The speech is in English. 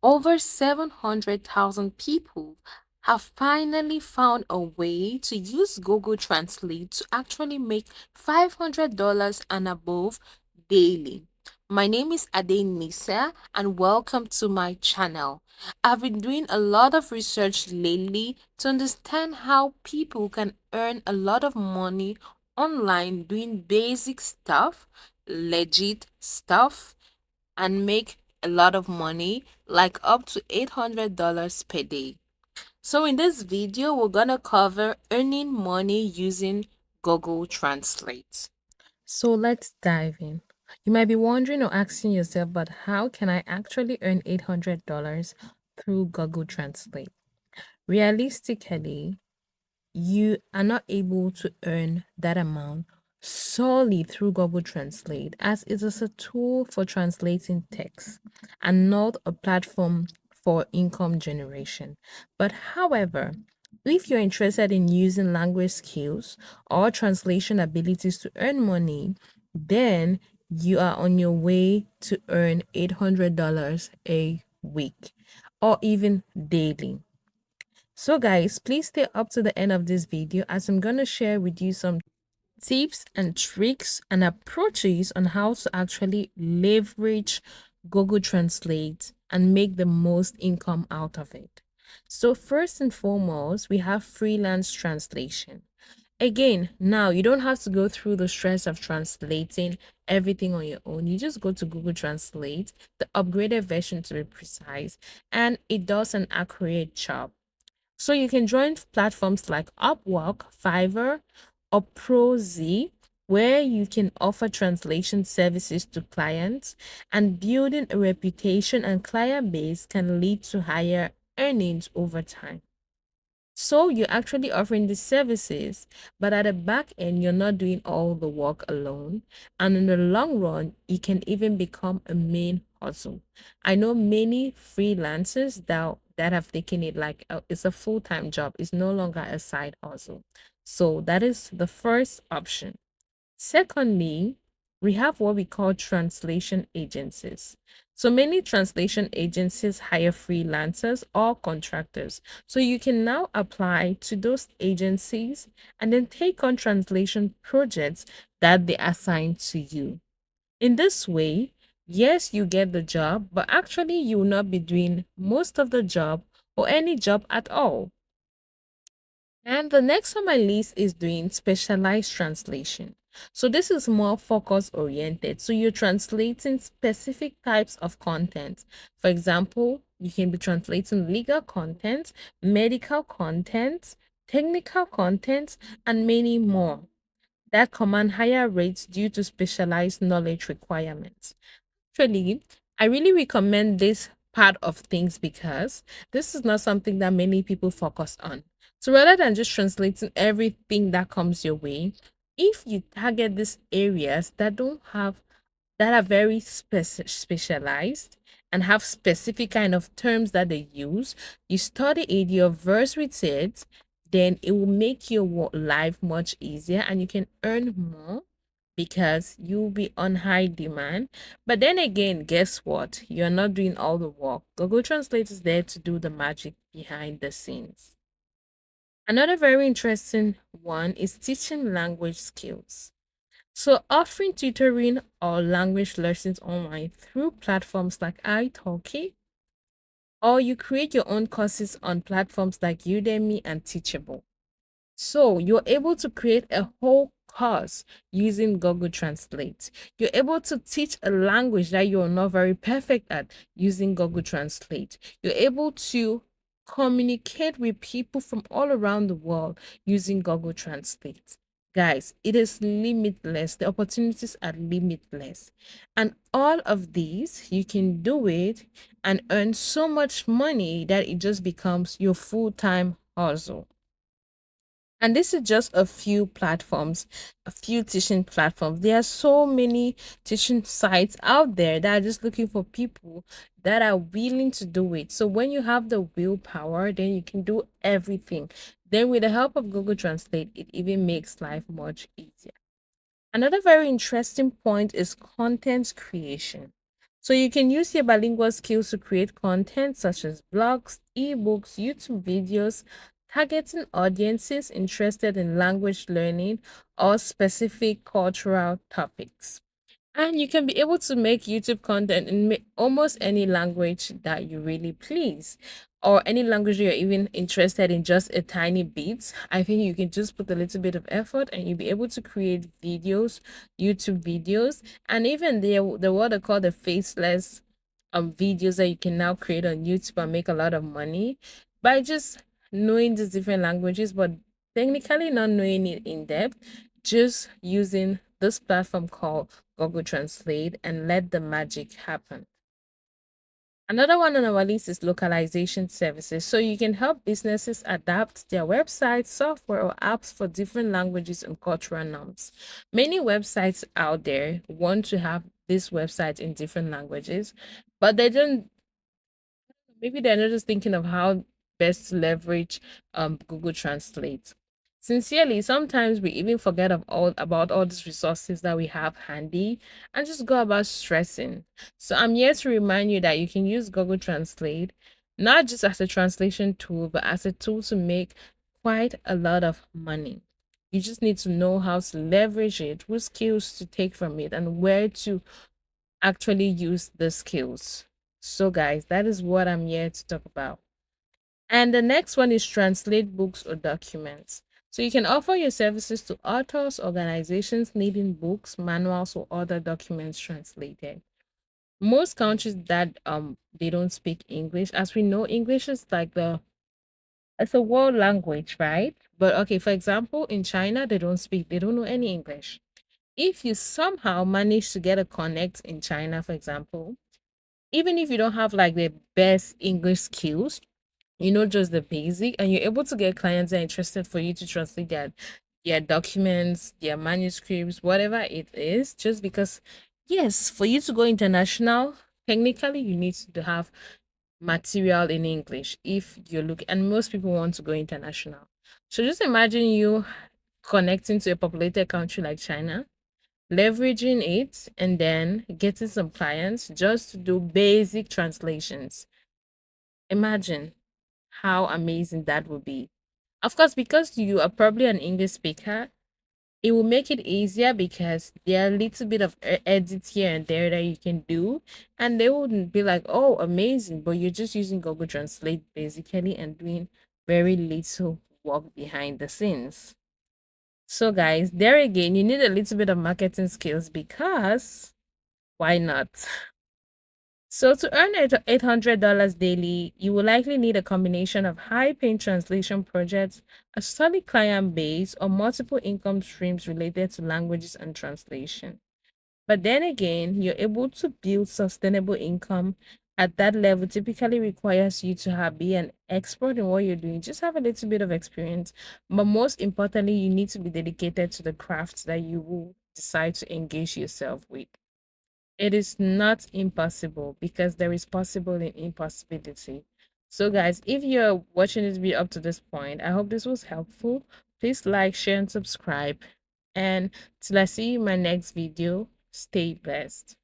Over 700,000 people have finally found a way to use Google Translate to actually make $500 and above daily. My name is Ade Nisa and welcome to my channel. I've been doing a lot of research lately to understand how people can earn a lot of money online doing basic stuff, legit stuff, and make a lot of money, like up to $800 per day. So in this video, we're gonna cover earning money using Google Translate. So let's dive in. You might be wondering or asking yourself, but how can I actually earn $800 through Google Translate? Realistically, you are not able to earn that amount solely through Google Translate, as it is a tool for translating text and not a platform for income generation. But however, if you're interested in using language skills or translation abilities to earn money, then you are on your way to earn $800 a week or even daily. So guys, please stay up to the end of this video as I'm going to share with you some tips and tricks and approaches on how to actually leverage Google Translate and make the most income out of it. So first and foremost, we have freelance translation. Again, now you don't have to go through the stress of translating everything on your own. You just go to Google Translate, the upgraded version to be precise, and it does an accurate job. So you can join platforms like Upwork, Fiverr, or ProZ, where you can offer translation services to clients, and building a reputation and client base can lead to higher earnings over time. So you're actually offering the services, but at the back end, you're not doing all the work alone. And in the long run, it can even become a main hustle. I know many freelancers that have taken it like it's a full-time job. It's no longer a side hustle. So that is the first option. Secondly, we have what we call translation agencies. So many translation agencies hire freelancers or contractors. So you can now apply to those agencies and then take on translation projects that they assign to you. In this way, yes, you get the job, but actually you will not be doing most of the job or any job at all. And the next on my list is doing specialized translation. So this is more focus oriented. So you're translating specific types of content. For example, you can be translating legal content, medical content, technical content, and many more that command higher rates due to specialized knowledge requirements. Actually, I really recommend this part of things because this is not something that many people focus on. So rather than just translating everything that comes your way, if you target these areas that are very specialized and have specific kind of terms that they use, you study it, you verse with it, then it will make your life much easier and you can earn more because you'll be on high demand. But then again, guess what? You're not doing all the work. Google Translate is there to do the magic behind the scenes. Another very interesting one is teaching language skills. So, offering tutoring or language lessons online through platforms like italki, or you create your own courses on platforms like Udemy and Teachable. So, you're able to create a whole course using Google Translate. You're able to teach a language that you're not very perfect at using Google Translate. You're able to communicate with people from all around the world using Google Translate. Guys, it is limitless. The opportunities are limitless. And all of these, you can do it and earn so much money that it just becomes your full time hustle. And this is just a few platforms, a few teaching platforms. There are so many teaching sites out there that are just looking for people that are willing to do it. So when you have the willpower, then you can do everything. Then with the help of Google Translate, it even makes life much easier. Another very interesting point is content creation. So you can use your bilingual skills to create content such as blogs, ebooks, YouTube videos, targeting audiences interested in language learning or specific cultural topics. And you can be able to make YouTube content in almost any language that you really please, or any language you're even interested in, just a tiny bit. I think you can just put a little bit of effort and you'll be able to create videos, YouTube videos, and even the what they call the faceless videos that you can now create on YouTube and make a lot of money by just knowing these different languages, but technically not knowing it in depth, just using this platform called Google Translate and let the magic happen. Another one on our list is localization services. So you can help businesses adapt their websites, software, or apps for different languages and cultural norms. Many websites out there want to have this website in different languages, but they don't, maybe they're not just thinking of how best to leverage Google Translate. Sincerely, sometimes we even forget of all about all these resources that we have handy and just go about stressing. So I'm here to remind you that you can use Google Translate not just as a translation tool, but as a tool to make quite a lot of money. You just need to know how to leverage it, what skills to take from it, and where to actually use the skills. So, guys, that is what I'm here to talk about. And the next one is translate books or documents. So, you can offer your services to authors, organizations needing books, manuals, or other documents translated. Most countries that they don't speak English, as we know, English is like it's a world language, right? But okay, for example, in China, they don't know any English. If you somehow manage to get a connect in China, for example, even if you don't have like the best English skills, you know, just the basic, and you're able to get clients that are interested for you to translate their documents, their manuscripts, whatever it is, just because, yes, for you to go international, technically you need to have material in English if you're looking, and most people want to go international. So just imagine you connecting to a populated country like China, leveraging it, and then getting some clients just to do basic translations. Imagine how amazing that would be. Of course, because you are probably an English speaker, it will make it easier because there are a little bit of edits here and there that you can do, and they wouldn't be like, oh, amazing, but you're just using Google Translate basically and doing very little work behind the scenes. So, guys, there again, you need a little bit of marketing skills because why not? So, to earn $800 daily, you will likely need a combination of high paying translation projects, a solid client base, or multiple income streams related to languages and translation. But then again, you're able to build sustainable income at that level typically requires you to be an expert in what you're doing. Just have a little bit of experience. But most importantly, you need to be dedicated to the craft that you will decide to engage yourself with. It is not impossible because there is possible in impossibility. So, guys, if you're watching this video up to this point, I hope this was helpful. Please like, share, and subscribe. And till I see you in my next video, stay blessed.